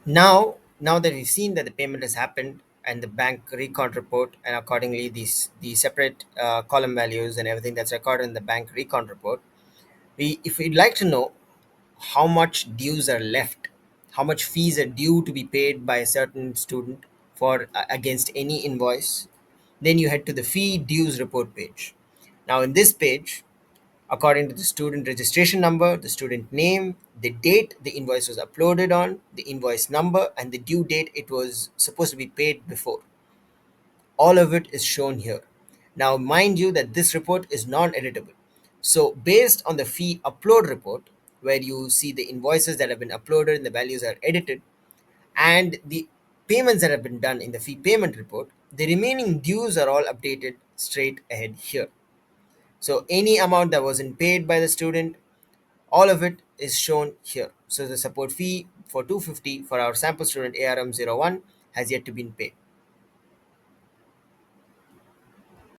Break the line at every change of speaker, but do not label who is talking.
Now that we've seen that the payment has happened and the bank recon report, and accordingly these the separate column values and everything that's recorded in the bank recon report, we if we'd like to know how much dues are left, how much fees are due to be paid by a certain student for against any invoice, then you head to the fee dues report page. Now in this page, according to the student registration number, the student name, the date the invoice was uploaded on, the invoice number, and the due date it was supposed to be paid before. All of it is shown here. Now, mind you that this report is non-editable. So, based on the fee upload report, where you see the invoices that have been uploaded and the values are edited, and the payments that have been done in the fee payment report, the remaining dues are all updated straight ahead here. So, any amount that wasn't paid by the student, all of it is shown here. So, the support fee for 250 for our sample student ARM01 has yet to be paid.